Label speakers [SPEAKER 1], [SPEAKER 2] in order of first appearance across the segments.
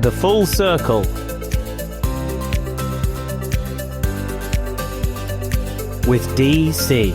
[SPEAKER 1] The Full Circle. With DC.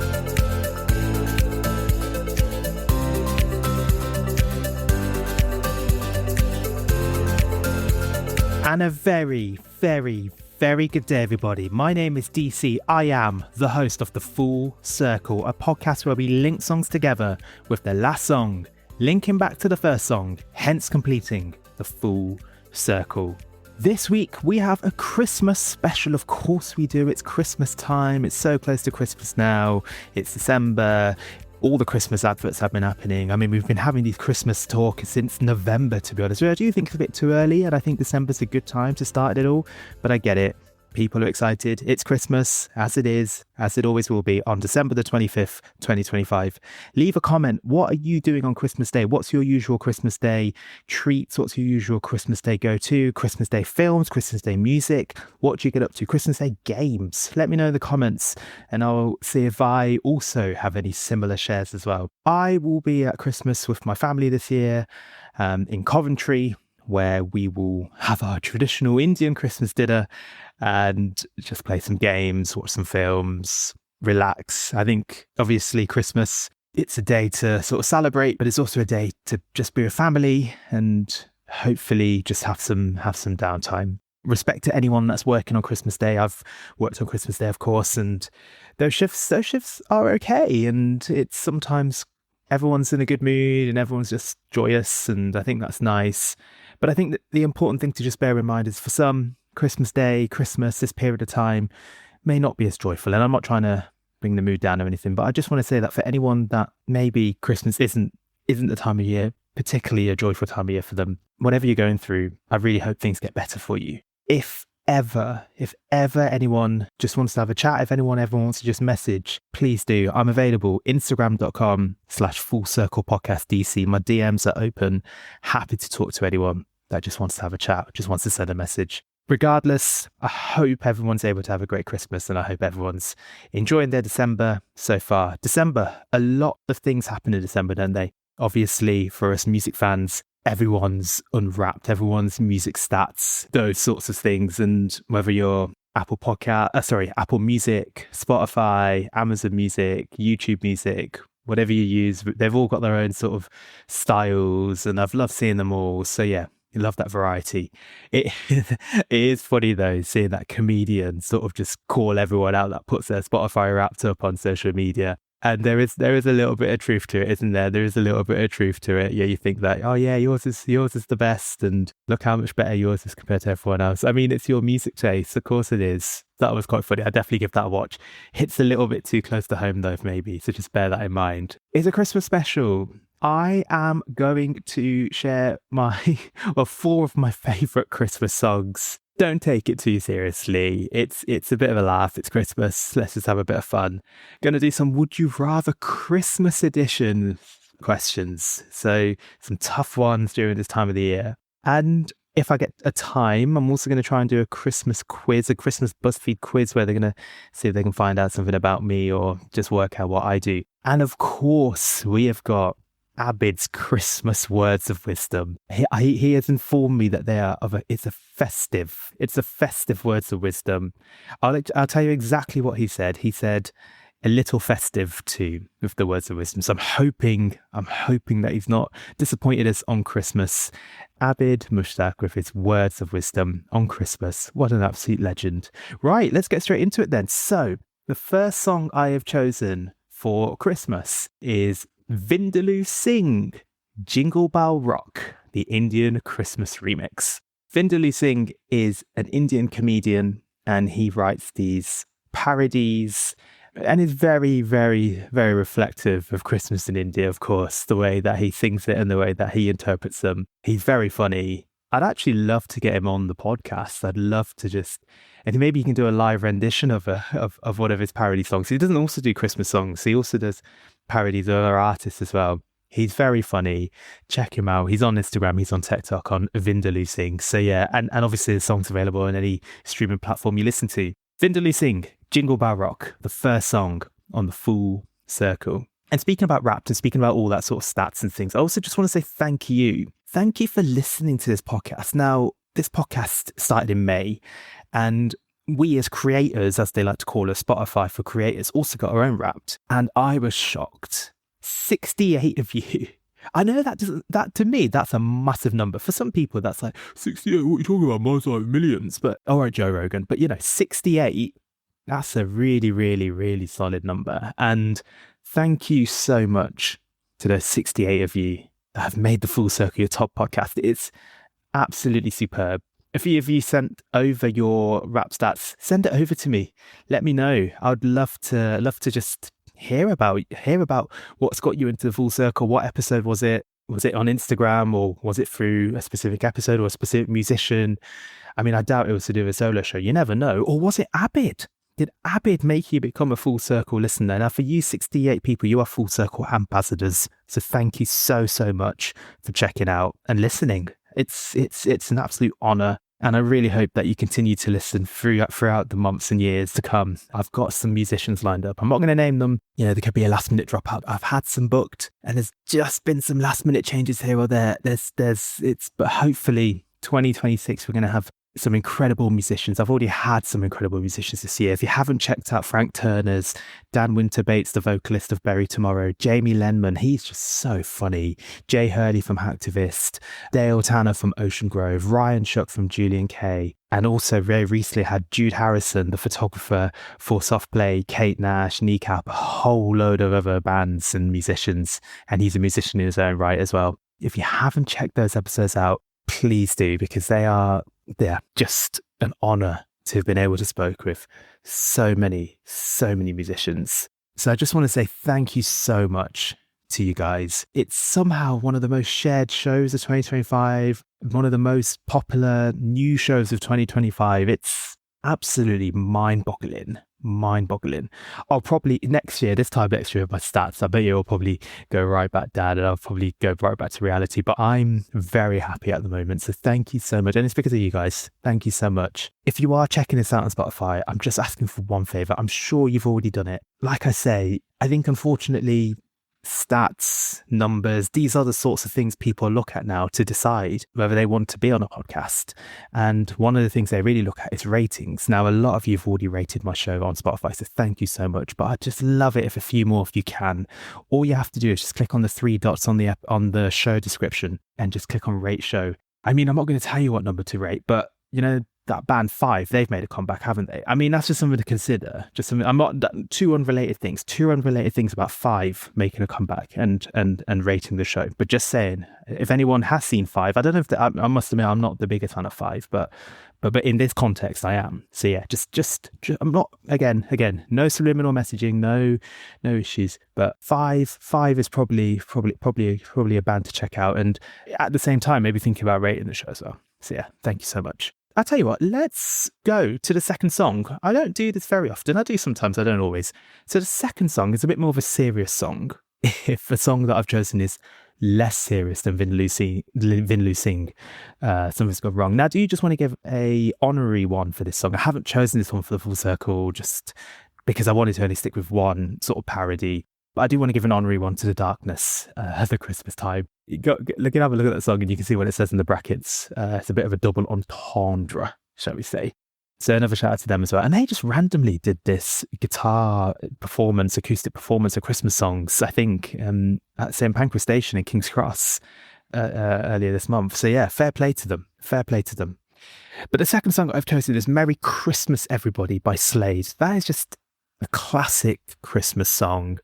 [SPEAKER 1] And a very, very, very good day, everybody. My name is DC. I am the host of The Full Circle, a podcast where we link songs together with the last song, linking back to the first song, hence completing the full circle. This week we have a Christmas special. Of course we do. It's Christmas time. It's so close to Christmas now. It's December. All the Christmas adverts have been happening. I mean, we've been having these Christmas talk since November, to be honest. I do think it's a bit too early, and I think December's a good time to start it all, but I get it. People are excited. It's Christmas, as it always will be, on December the 25th, 2025. Leave a comment. What are you doing on Christmas Day? What's your usual Christmas Day treats? What's your usual Christmas Day go-to? Christmas Day films, Christmas Day music? What do you get up to? Christmas Day games? Let me know in the comments, and I'll see if I also have any similar shares as well. I will be at Christmas with my family this year in Coventry, where we will have our traditional Indian Christmas dinner and just play some games, watch some films, relax. I think obviously Christmas, it's a day to sort of celebrate, but it's also a day to just be with family and hopefully just have some downtime. Respect to anyone that's working on Christmas Day. I've worked on Christmas Day, of course, and those shifts are okay. And it's sometimes everyone's in a good mood and everyone's just joyous, and I think that's nice. But I think that the important thing to just bear in mind is for some, Christmas Day, Christmas, this period of time may not be as joyful. And I'm not trying to bring the mood down or anything, but I just want to say that for anyone that maybe Christmas isn't the time of year, particularly a joyful time of year for them, whatever you're going through, I really hope things get better for you. If ever anyone just wants to have a chat, if anyone ever wants to just message, please do. I'm available, Instagram.com/fullcirclepodcastdc. My DMs are open. Happy to talk to anyone that just wants to have a chat, just wants to send a message. Regardless, I hope everyone's able to have a great Christmas, and I hope everyone's enjoying their December so far. December, a lot of things happen in December, don't they? Obviously, for us music fans, everyone's unwrapped, everyone's music stats, those sorts of things. And whether you're Apple Music, Spotify, Amazon Music, YouTube Music, whatever you use, they've all got their own sort of styles, and I've loved seeing them all. So yeah, you love that variety. It is funny though, seeing that comedian sort of just call everyone out that puts their Spotify Wrapped up on social media. And there is a little bit of truth to it, isn't there? There is a little bit of truth to it. Yeah, you think that, oh yeah, yours is the best, and look how much better yours is compared to everyone else. I mean, it's your music taste, of course it is. That was quite funny. I definitely give that a watch. Hits a little bit too close to home though, maybe, so just bear that in mind. It's a Christmas special. I am going to share four of my favourite Christmas songs. Don't take it too seriously. It's a bit of a laugh. It's Christmas. Let's just have a bit of fun. Going to do some Would You Rather Christmas edition questions. So some tough ones during this time of the year. And if I get a time, I'm also going to try and do a Christmas quiz, a Christmas Buzzfeed quiz, where they're going to see if they can find out something about me or just work out what I do. And of course, we have got Abid's Christmas words of wisdom. He has informed me that they are it's a festive words of wisdom. I'll tell you exactly what he said. He said a little festive too with the words of wisdom. So I'm hoping that he's not disappointed us on Christmas. Abid Mushtaq with his words of wisdom on Christmas. What an absolute legend. Right, let's get straight into it then. So the first song I have chosen for Christmas is Vindaloo Singh, Jingle Bell Rock, the Indian Christmas remix. Vindaloo Singh is an Indian comedian, and he writes these parodies and is very, very, very reflective of Christmas in India, of course, the way that he sings it and the way that he interprets them. He's very funny. I'd actually love to get him on the podcast. I'd love to and maybe he can do a live rendition of one of his parody songs. He doesn't also do Christmas songs. He also does parodies of other artists as well. He's very funny. Check him out. He's on Instagram. He's on TikTok on Vindaloo Singh. So yeah, and obviously the song's available on any streaming platform you listen to. Vindaloo Singh, Jingle Bell Rock, the first song on the Full Circle. And speaking about Wrapped and speaking about all that sort of stats and things, I also just want to say thank you. Thank you for listening to this podcast. Now, this podcast started in May, and we as creators, as they like to call us, Spotify for creators, also got our own Wrapped. And I was shocked. 68 of you. I know that to me, that's a massive number. For some people, that's like, 68, what are you talking about? Mine's like millions. But, all right, Joe Rogan. But, 68, that's a really, really, really solid number. And thank you so much to those 68 of you that have made the Full Circle your top podcast. It's absolutely superb. A few of you sent over your rap stats. Send it over to me. Let me know. I would love to just hear about what's got you into the Full Circle. What episode was it? Was it on Instagram, or was it through a specific episode or a specific musician? I mean, I doubt it was to do with a solo show. You never know. Or was it Abid? Did Abid make you become a Full Circle listener? Now, for you 68 people, you are Full Circle ambassadors. So thank you so, so much for checking out and listening. It's an absolute honor. And I really hope that you continue to listen throughout the months and years to come. I've got some musicians lined up. I'm not going to name them. There could be a last minute dropout. I've had some booked, and there's just been some last minute changes here or there. But hopefully 2026, we're going to have some incredible musicians. I've already had some incredible musicians this year. If you haven't checked out Frank Turner's, Dan Winterbates, the vocalist of Bury Tomorrow, Jamie Lenman, he's just so funny, Jay Hurley from Hacktivist, Dale Tanner from Ocean Grove, Ryan Shuck from Julian K, and also very recently had Jude Harrison, the photographer for Soft Play, Kate Nash, Kneecap, a whole load of other bands and musicians, and he's a musician in his own right as well. If you haven't checked those episodes out, please do, because they're just an honor to have been able to spoke with so many musicians. So I just want to say thank you so much to you guys. It's somehow one of the most shared shows of 2025, one of the most popular new shows of 2025. It's absolutely mind-boggling. I'll probably this time next year with my stats, I bet you'll probably go right back down, and I'll probably go right back to reality. But I'm very happy at the moment. So thank you so much. And it's because of you guys. Thank you so much. If you are checking this out on Spotify, I'm just asking for one favor. I'm sure you've already done it. Like I say, I think unfortunately, stats, numbers, these are the sorts of things people look at now to decide whether they want to be on a podcast. And one of the things they really look at is ratings. Now, a lot of you have already rated my show on Spotify, so thank you so much. But I'd just love it if a few more of you can. All you have to do is just click on the three dots on the show description and just click on rate show. I mean, I'm not going to tell you what number to rate, but that band 5, they've made a comeback, haven't they? I mean, that's just something to consider. Just something. I'm not two unrelated things about 5 making a comeback and rating the show. But just saying, if anyone has seen 5, I don't know if I must admit I'm not the biggest fan of 5, but in this context I am. So yeah, just I'm not again no subliminal messaging, no issues. But 5 is probably a band to check out, and at the same time maybe thinking about rating the show as well. So yeah, thank you so much. I'll tell you what, let's go to the second song. I don't do this very often. I do sometimes, I don't always. So the second song is a bit more of a serious song. If the song that I've chosen is less serious than Vin Lu Sing, something's gone wrong. Now, do you just want to give a honorary one for this song? I haven't chosen this one for the Full Circle just because I wanted to only stick with one sort of parody. But I do want to give an honorary one to The Darkness at the Christmas time. Have a look at that song and you can see what it says in the brackets. It's a bit of a double entendre, shall we say. So another shout out to them as well. And they just randomly did this guitar performance, acoustic performance of Christmas songs, I think, at St. Pancras Station in King's Cross earlier this month. So yeah, fair play to them. But the second song I've chosen is Merry Christmas Everybody by Slade. That is just a classic Christmas song.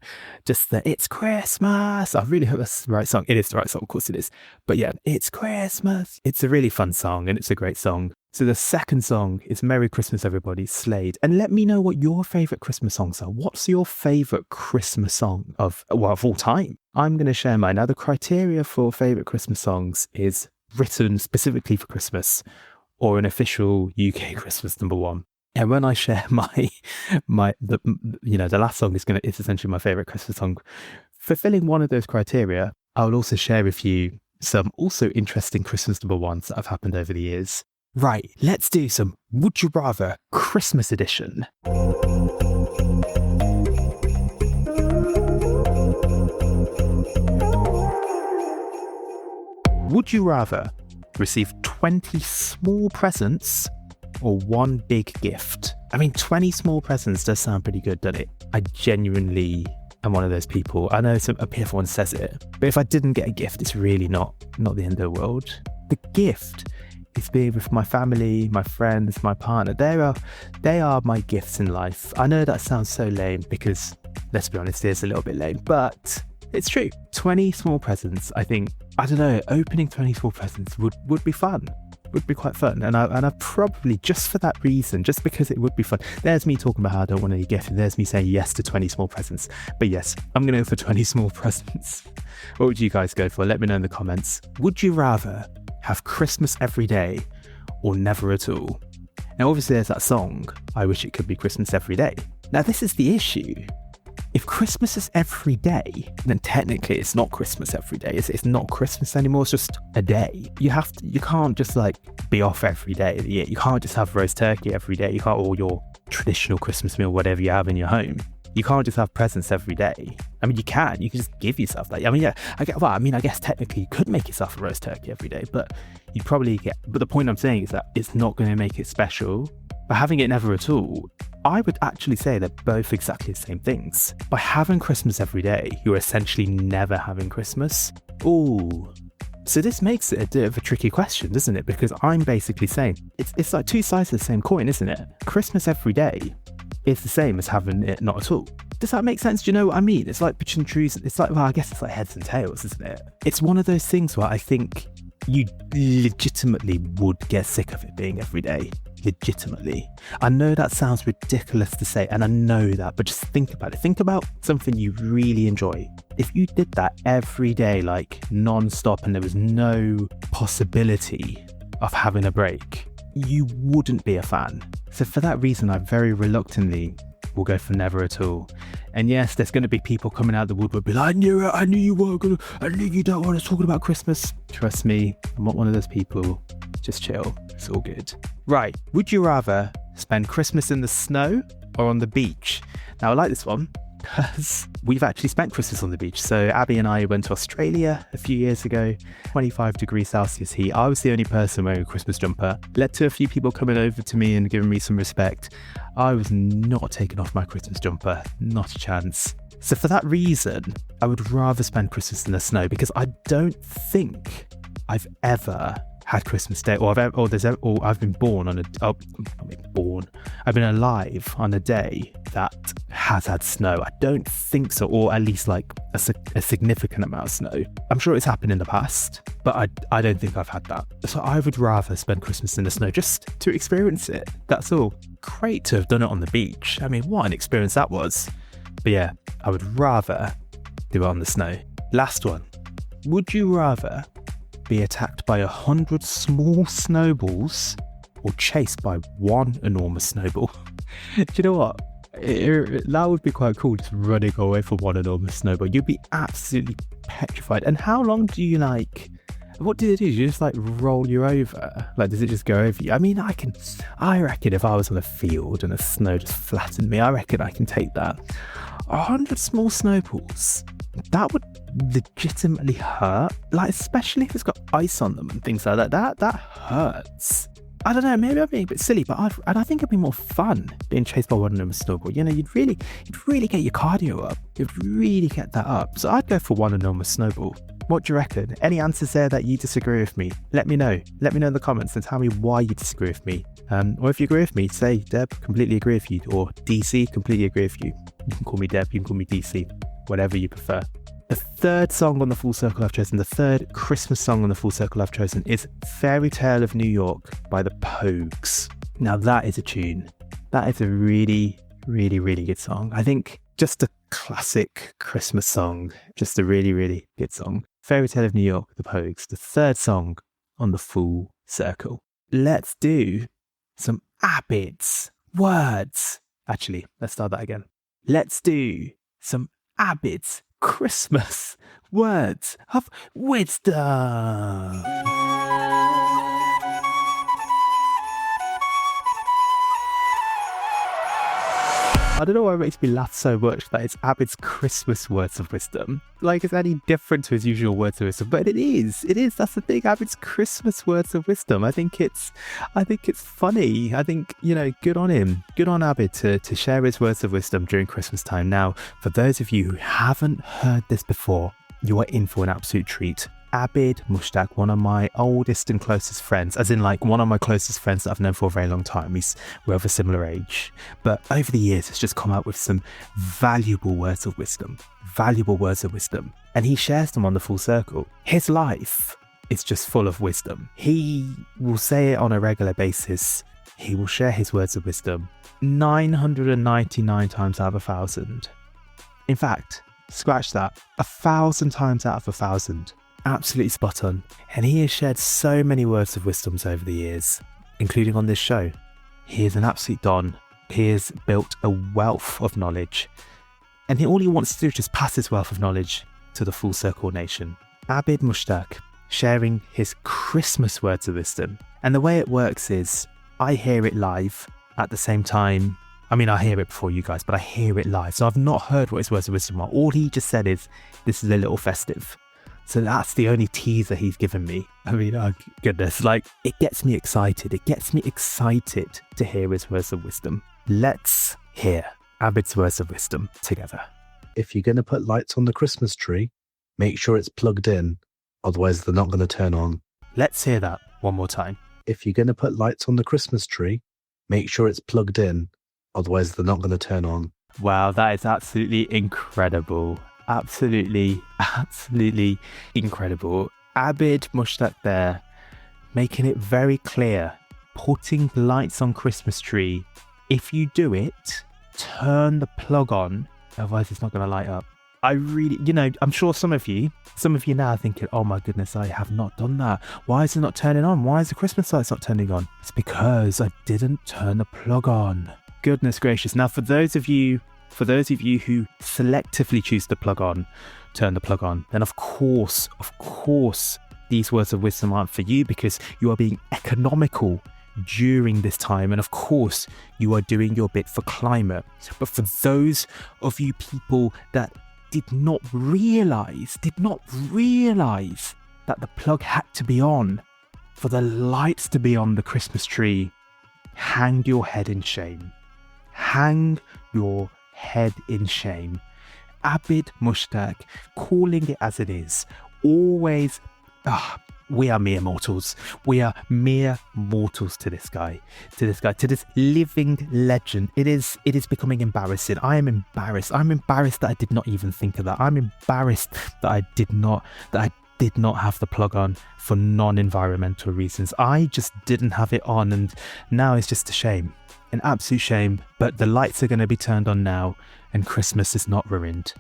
[SPEAKER 1] Just that it's Christmas. I really hope that's the right song. It is the right song, of course it is. But yeah, it's Christmas. It's a really fun song and it's a great song. So the second song is Merry Christmas Everybody, Slade. And let me know what your favourite Christmas songs are. What's your favourite Christmas song of all time? I'm going to share mine. Now, the criteria for favourite Christmas songs is written specifically for Christmas or an official UK Christmas number one. And when I share the last song is essentially my favorite Christmas song. Fulfilling one of those criteria, I will also share with you some also interesting Christmas number ones that have happened over the years. Right, let's do some Would You Rather Christmas edition. Would you rather receive 20 small presents or one big gift? I mean, 20 small presents does sound pretty good, doesn't it? I genuinely am one of those people. I know everyone says it, but if I didn't get a gift, it's really not the end of the world. The gift is being with my family, my friends, my partner. They are my gifts in life. I know that sounds so lame because, let's be honest, it is a little bit lame, but it's true. 20 small presents, I think, I don't know, opening 20 small presents would be fun. Would be quite fun. And I probably, just for that reason, just because it would be fun. There's me talking about how I don't want any gift, and there's me saying yes to 20 small presents. But yes, I'm going to go for 20 small presents. What would you guys go for? Let me know in the comments. Would you rather have Christmas every day or never at all? Now, obviously, there's that song, I Wish It Could Be Christmas Every Day. Now, this is the issue. If Christmas is every day, then technically it's not Christmas every day. It's not Christmas anymore. It's just a day. You can't just like be off every day of the year. You can't just have roast turkey every day. You can't, or your traditional Christmas meal, whatever you have in your home. You can't just have presents every day. I mean, you can just give yourself that. I mean, yeah, I guess technically you could make yourself a roast turkey every day, but you'd probably but the point I'm saying is that it's not going to make it special. By having it never at all, I would actually say they're both exactly the same things. By having Christmas every day, you're essentially never having Christmas. Ooh. So this makes it a bit of a tricky question, doesn't it? Because I'm basically saying, it's like two sides of the same coin, isn't it? Christmas every day is the same as having it not at all. Does that make sense? Do you know what I mean? It's like pitching trees. It's like, well, I guess it's like heads and tails, isn't it? It's one of those things where I think you legitimately would get sick of it being every day. Legitimately. I know that sounds ridiculous to say, and I know that, but just think about it. Think about something you really enjoy. If you did that every day, like non-stop, and there was no possibility of having a break, you wouldn't be a fan. So for that reason, I very reluctantly will go for never at all. And yes, there's going to be people coming out the woodwork, be like, I knew it, I knew you weren't gonna, I knew you don't want us talking about Christmas. Trust me, I'm not one of those people. Just chill, it's all good. Right, would you rather spend Christmas in the snow or on the beach? Now, I like this one because we've actually spent Christmas on the beach. So Abby and I went to Australia a few years ago, 25 degrees Celsius heat. I was the only person wearing a Christmas jumper. Led to a few people coming over to me and giving me some respect. I was not taking off my Christmas jumper, not a chance. So for that reason, I would rather spend Christmas in the snow, because I don't think I've ever had Christmas Day, or I've been born on I've been alive on a day that has had snow. I don't think so, or at least like a significant amount of snow. I'm sure it's happened in the past, but I don't think I've had that. So I would rather spend Christmas in the snow just to experience it. That's all. Great to have done it on the beach. I mean, what an experience that was. But yeah, I would rather do it on the snow. Last one. Would you rather be attacked by 100 small snowballs or chased by one enormous snowball? Do you know what? That would be quite cool, just running away from one enormous snowball. You'd be absolutely petrified. And how long do you what do they do? You just like roll you over? Like, does it just go over you? I mean, I reckon if I was on a field and the snow just flattened me, I reckon I can take that. 100 small snowballs, that would legitimately hurt. Like, especially if it's got ice on them and things like that. That hurts. I don't know, maybe I'm being a bit silly, but I think it'd be more fun being chased by one enormous snowball. You know, you'd really get your cardio up. You'd really get that up. So I'd go for one enormous snowball. What do you reckon? Any answers there that you disagree with me? Let me know. Let me know in the comments and tell me why you disagree with me. Or if you agree with me, say, Deb, completely agree with you. Or DC, completely agree with you. You can call me Deb, you can call me DC, whatever you prefer. The third song on the Full Circle I've chosen, the third Christmas song on the Full Circle I've chosen, is Fairy Tale of New York by the Pogues. Now that is a tune. That is a really, really, really good song. I think just a classic Christmas song. Just a really, really good song. Fairy Tale of New York, the Pogues, the third song on the Full Circle. Let's do some Abid's words. Actually, let's start that again. Let's do some Abid's Christmas words of wisdom. I don't know why it makes me laugh so much that it's Abid's Christmas words of wisdom. Like, it's any different to his usual words of wisdom, but it is, that's the thing, Abid's Christmas words of wisdom. I think it's funny. I think, good on him. Good on Abid to share his words of wisdom during Christmas time. Now, for those of you who haven't heard this before, you are in for an absolute treat. Abid Mushtaq, one of my oldest and closest friends, as in like one of my closest friends that I've known for a very long time. We're of a similar age, but over the years has just come out with some valuable words of wisdom, and he shares them on the Full Circle. His life is just full of wisdom. He will say it on a regular basis. He will share his words of wisdom 999 times out of 1,000. In fact, scratch that, 1,000 times out of 1,000. Absolutely spot on. And he has shared so many words of wisdoms over the years, including on this show. He is an absolute don. He has built a wealth of knowledge, and all he wants to do is just pass his wealth of knowledge to the Full Circle Nation. Abid Mushtaq sharing his Christmas words of wisdom. And the way it works is I hear it live at the same time. I mean, I hear it before you guys, but I hear it live. So I've not heard what his words of wisdom are. All he just said is, this is a little festive. So that's the only teaser he's given me. I mean, oh goodness, like, it gets me excited. It gets me excited to hear his words of wisdom. Let's hear Abid's words of wisdom together.
[SPEAKER 2] If you're going to put lights on the Christmas tree, make sure it's plugged in. Otherwise, they're not going to turn on.
[SPEAKER 1] Let's hear that one more time.
[SPEAKER 2] If you're going to put lights on the Christmas tree, make sure it's plugged in. Otherwise, they're not going to turn on.
[SPEAKER 1] Wow, that is absolutely incredible. Absolutely incredible. Abid Mushtaq there, making it very clear, putting lights on Christmas tree. If you do it, turn the plug on, otherwise it's not going to light up. I really, I'm sure some of you now are thinking, oh my goodness, I have not done that. Why is it not turning on? Why is the Christmas lights not turning on? It's because I didn't turn the plug on. Goodness gracious. Now, for those of you who selectively choose to turn the plug on, then of course, these words of wisdom aren't for you, because you are being economical during this time. And of course, you are doing your bit for climate. But for those of you people that did not realize that the plug had to be on for the lights to be on the Christmas tree, hang your head in shame. Hang your head in shame. Abid Mushtaq, calling it as it is. Always, we are mere mortals. We are mere mortals to this guy, to this living legend. It is becoming embarrassing. I am embarrassed. I'm embarrassed that I did not even think of that. I'm embarrassed that I did not have the plug on for non-environmental reasons. I just didn't have it on, and now it's just a shame. An absolute shame, but the lights are going to be turned on now and Christmas is not ruined.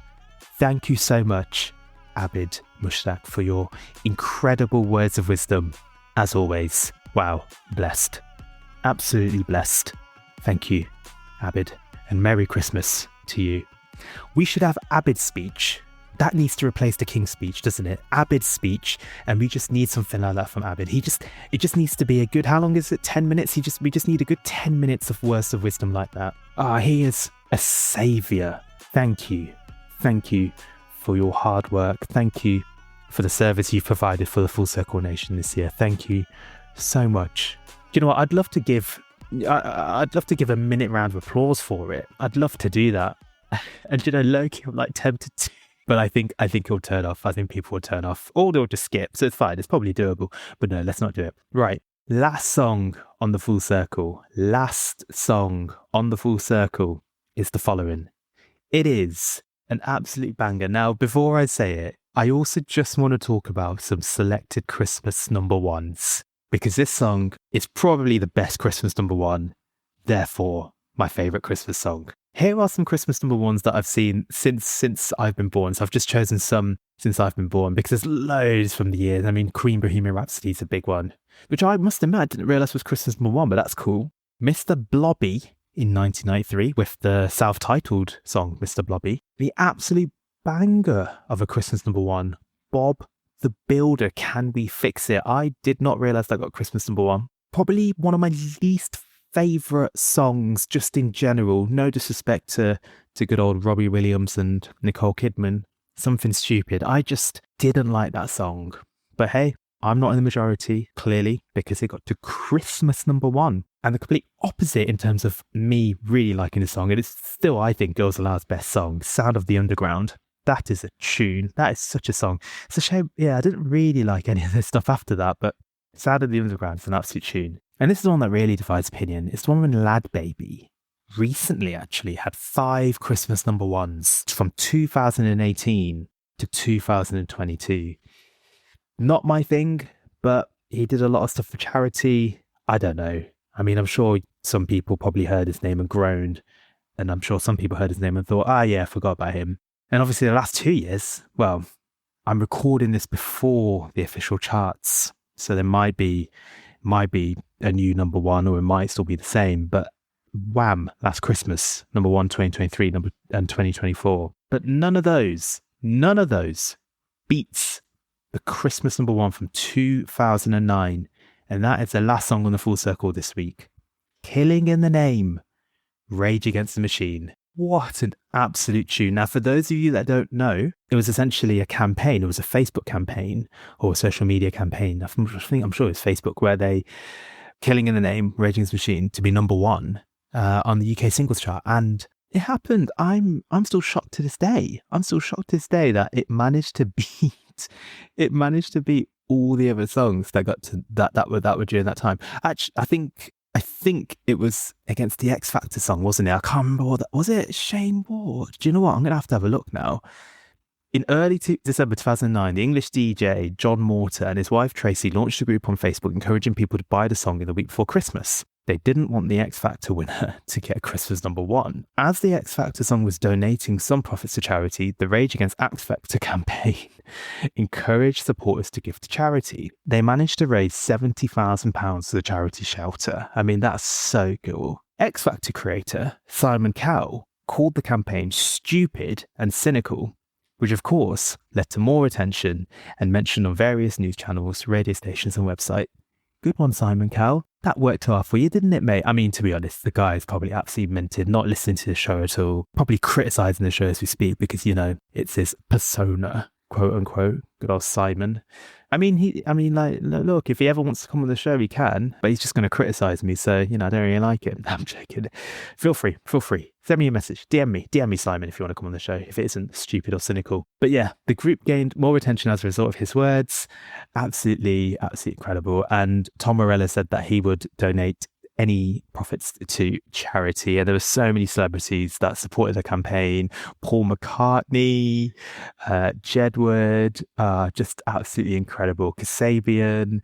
[SPEAKER 1] Thank you so much, Abid Mushtaq, for your incredible words of wisdom. As always, wow, blessed. Absolutely blessed. Thank you, Abid, and Merry Christmas to you. We should have Abid's speech. That needs to replace the King's speech, doesn't it? Abid's speech, and we just need something like that from Abid. It just needs to be a good, how long is it? 10 minutes? We just need a good 10 minutes of words of wisdom like that. He is a saviour. Thank you for your hard work. Thank you for the service you've provided for the Full Circle Nation this year. Thank you so much. You know what? I'd love to give a minute round of applause for it. I'd love to do that. And low-key, I'm like tempted to. But I think he'll turn off. I think people will turn off, or they'll just skip. So it's fine. It's probably doable. But no, let's not do it. Right. Last song on the Full Circle. Last song on the Full Circle is the following. It is an absolute banger. Now, before I say it, I also just want to talk about some selected Christmas number ones, because this song is probably the best Christmas number one. Therefore, my favourite Christmas song. Here are some Christmas number ones that I've seen since I've been born. So I've just chosen some since I've been born, because there's loads from the years. I mean, Queen Bohemian Rhapsody is a big one, which I must admit I didn't realise was Christmas number one, but that's cool. Mr. Blobby in 1993 with the self-titled song Mr. Blobby. The absolute banger of a Christmas number one, Bob the Builder, Can We Fix It? I did not realise that got Christmas number one. Probably one of my least favourite songs just in general. No disrespect to good old Robbie Williams and Nicole Kidman. Something Stupid. I just didn't like that song. But hey, I'm not in the majority, clearly, because it got to Christmas #1. And the complete opposite in terms of me really liking the song. It is still, I think, Girls Aloud's best song, Sound of the Underground. That is a tune. That is such a song. It's a shame. Yeah, I didn't really like any of this stuff after that, but Sound of the Underground is an absolute tune. And this is one that really divides opinion. It's the one when Lad Baby recently actually had 5 Christmas #1s from 2018 to 2022. Not my thing, but he did a lot of stuff for charity. I don't know. I mean, I'm sure some people probably heard his name and groaned, and I'm sure some people heard his name and thought, yeah, I forgot about him. And obviously the last 2 years, well, I'm recording this before the official charts, so there might be a new #1, or it might still be the same, but Wham! Last Christmas, #1 2023 and 2024. But none of those beats the Christmas #1 from 2009. And that is the last song on the Full Circle this week. Killing in the Name, Rage Against the Machine. What an absolute tune. Now, for those of you that don't know, it was essentially a campaign. It was a Facebook campaign or a social media campaign. I'm sure it's Facebook, where they Killing in the Name, Rage Against the Machine to be #1 on the UK singles chart. And it happened. I'm still shocked to this day. That it managed to beat all the other songs that got to that were during that time. Actually, I think it was against the X Factor song, wasn't it? I can't remember what that was. It Shane Ward. Do you know what? I'm gonna have to have a look now. In early December 2009, the English DJ John Mortar and his wife Tracy launched a group on Facebook encouraging people to buy the song in the week before Christmas. They didn't want the X Factor winner to get Christmas #1. As the X Factor song was donating some profits to charity, the Rage Against X Factor campaign encouraged supporters to give to charity. They managed to raise £70,000 to the charity shelter. I mean, that's so cool. X Factor creator Simon Cowell called the campaign stupid and cynical, which of course led to more attention and mention on various news channels, radio stations and websites. Good one, Simon Cowell. That worked hard for you, didn't it, mate? I mean, to be honest, the guy is probably absolutely minted, not listening to the show at all, probably criticising the show as we speak because, you know, it's his persona, quote unquote. Good old Simon. Look, if he ever wants to come on the show, he can, but he's just going to criticise me, so, you know, I don't really like it. I'm joking. Feel free. Send me a message. DM me, Simon, if you want to come on the show, if it isn't stupid or cynical. But yeah, the group gained more attention as a result of his words. Absolutely incredible. And Tom Morello said that he would donate any profits to charity, and there were so many celebrities that supported the campaign. Paul McCartney, Jedward, just absolutely incredible. Kasabian,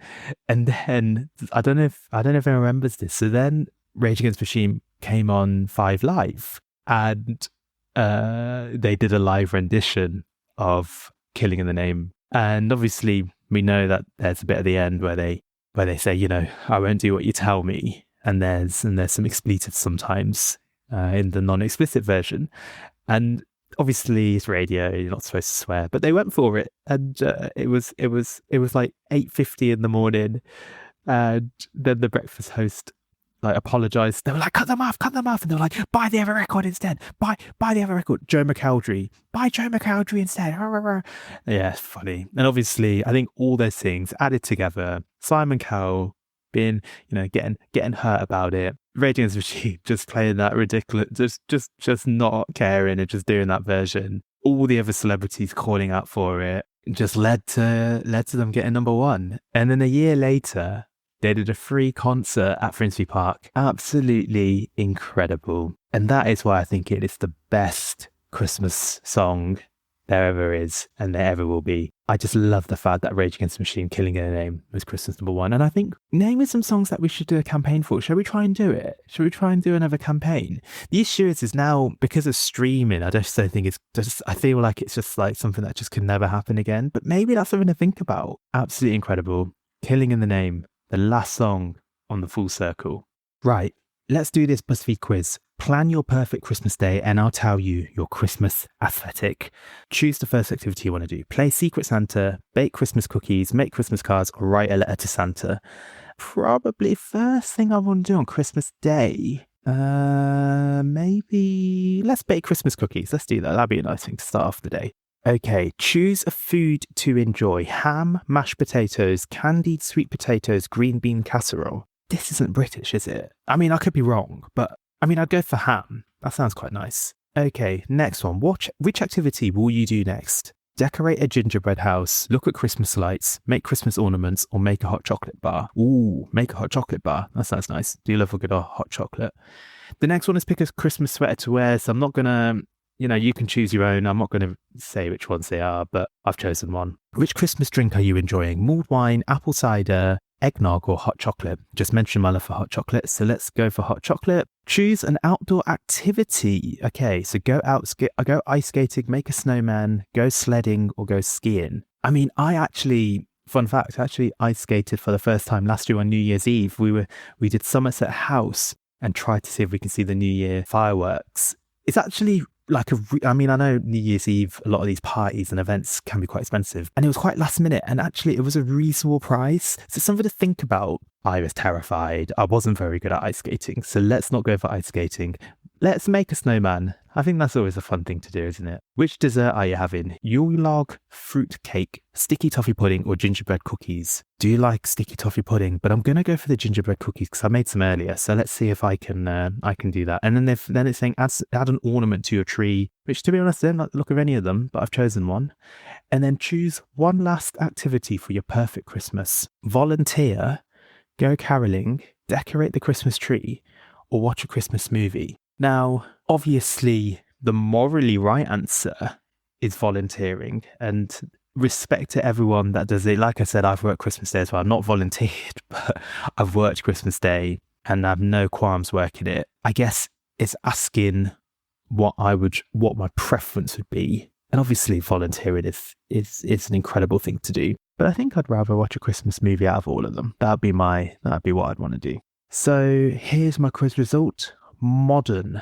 [SPEAKER 1] and then I don't know if anyone remembers this. So then Rage Against the Machine came on 5 Live, and they did a live rendition of Killing in the Name, and obviously we know that there's a bit at the end where they say, you know, I won't do what you tell me. And there's some expletives sometimes in the non-explicit version, and obviously it's radio, you're not supposed to swear, but they went for it, and it was like 8:50 in the morning, and then the breakfast host like apologized. They were like, cut them off, and they were like, buy the other record instead, buy the other record. Joe McElderry, buy Joe McElderry instead. Yeah, it's funny. And obviously I think all those things added together, Simon Cowell being, you know, getting hurt about it, Rage Against the Machine just playing that ridiculous, just not caring and just doing that version, all the other celebrities calling out for it, just led to them getting #1. And then a year later they did a free concert at Finsbury Park. Absolutely incredible. And that is why I think it is the best Christmas song there ever is and there ever will be. I just love the fact that Rage Against the Machine, Killing in the Name, was Christmas #1. And I think, name me some songs that we should do a campaign for. Shall we try and do it? Shall we try and do another campaign? The issue is now, because of streaming, I just don't think it's just, I feel like it's just like something that just can never happen again. But maybe that's something to think about. Absolutely incredible. Killing in the Name, the last song on the Full Circle. Right, let's do this BuzzFeed quiz. Plan your perfect Christmas day and I'll tell you your Christmas aesthetic. Choose the first activity you want to do. Play Secret Santa, bake Christmas cookies, make Christmas cards, or write a letter to Santa. probably first thing I want to do on Christmas Day. Maybe let's bake Christmas cookies. Let's do that. That'd be a nice thing to start off the day. Okay, choose a food to enjoy. Ham, mashed potatoes, candied sweet potatoes, green bean casserole. This isn't British, is it? I mean, I could be wrong, but I mean, I'd go for ham. That sounds quite nice. Okay, next one. Which activity will you do next? Decorate a gingerbread house, look at Christmas lights, make Christmas ornaments, or make a hot chocolate bar. Ooh, make a hot chocolate bar. That sounds nice. Do you love a good hot chocolate? The next one is pick a Christmas sweater to wear. So I'm not going to, you can choose your own. I'm not going to say which ones they are, but I've chosen one. Which Christmas drink are you enjoying? Mulled wine, apple cider, eggnog, or hot chocolate? Just mentioned my love for hot chocolate, so let's go for hot chocolate. Choose an outdoor activity. Okay, so go ice skating, make a snowman, go sledding, or go skiing. I mean, fun fact, I actually ice skated for the first time last year on New Year's Eve. We did Somerset House and tried to see if we can see the New Year fireworks. It's actually I know New Year's Eve, a lot of these parties and events can be quite expensive, and it was quite last minute, and actually it was a reasonable price. So something to think about. I was terrified. I wasn't very good at ice skating, so let's not go for ice skating. Let's make a snowman. I think that's always a fun thing to do, isn't it? Which dessert are you having? Yule log, fruit cake, sticky toffee pudding, or gingerbread cookies? Do you like sticky toffee pudding? But I'm going to go for the gingerbread cookies because I made some earlier. So let's see if I can do that. And then it's saying add an ornament to your tree, which to be honest, I don't like the look of any of them, but I've chosen one. And then choose one last activity for your perfect Christmas. Volunteer, go caroling, decorate the Christmas tree, or watch a Christmas movie. Now, obviously, the morally right answer is volunteering, and respect to everyone that does it. Like I said, I've worked Christmas Day as well. I've not volunteered, but I've worked Christmas Day and I have no qualms working it. I guess it's asking what my preference would be. And obviously volunteering is an incredible thing to do. But I think I'd rather watch a Christmas movie out of all of them. That'd be what I'd want to do. So here's my quiz result. Modern.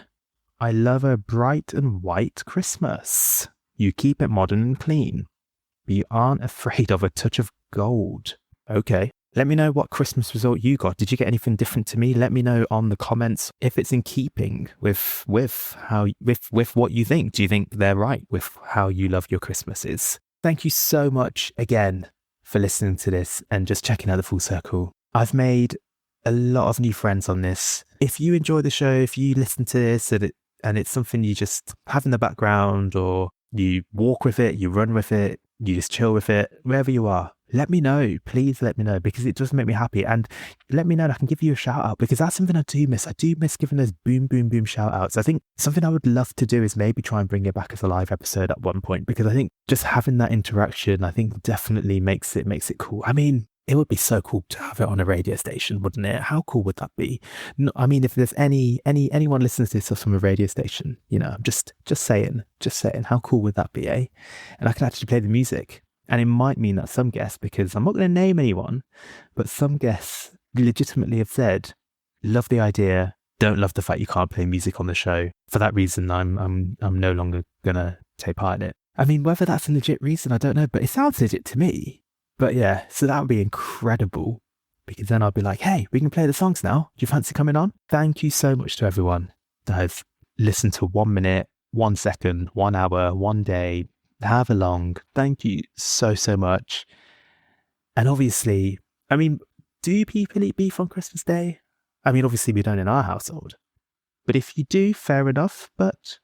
[SPEAKER 1] I love a bright and white Christmas. You keep it modern and clean. But you aren't afraid of a touch of gold. Okay. Let me know what Christmas result you got. Did you get anything different to me? Let me know on the comments if it's in keeping with what you think. Do you think they're right with how you love your Christmases? Thank you so much again for listening to this and just checking out the full circle. I've made a lot of new friends on this. If you enjoy the show, if you listen to this and it's something you just have in the background, or you walk with it, you run with it, you just chill with it, wherever you are, let me know. Please let me know, because it does make me happy. And let me know and I can give you a shout out, because that's something I do miss. I do miss giving those boom, boom, boom shout outs. I think something I would love to do is maybe try and bring it back as a live episode at one point, because I think just having that interaction, I think definitely makes it cool. I mean, it would be so cool to have it on a radio station, wouldn't it? How cool would that be? No, I mean, if there's anyone listens to this from a radio station, just saying, how cool would that be, eh? And I can actually play the music. And it might mean that some guests, because I'm not going to name anyone, but some guests legitimately have said, love the idea, don't love the fact you can't play music on the show. For that reason, I'm no longer going to take part in it. I mean, whether that's a legit reason, I don't know, but it sounds legit to me. But yeah, so that would be incredible, because then I'll be like, hey, we can play the songs now. Do you fancy coming on? Thank you so much to everyone that have listened to 1 minute, 1 second, 1 hour, 1 day, however long. Thank you so much. And obviously, I mean, do people eat beef on Christmas Day? I mean, obviously we don't in our household. But if you do, fair enough. But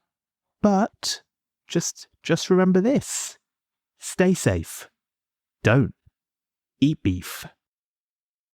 [SPEAKER 1] just remember this. Stay safe. Don't eat beef.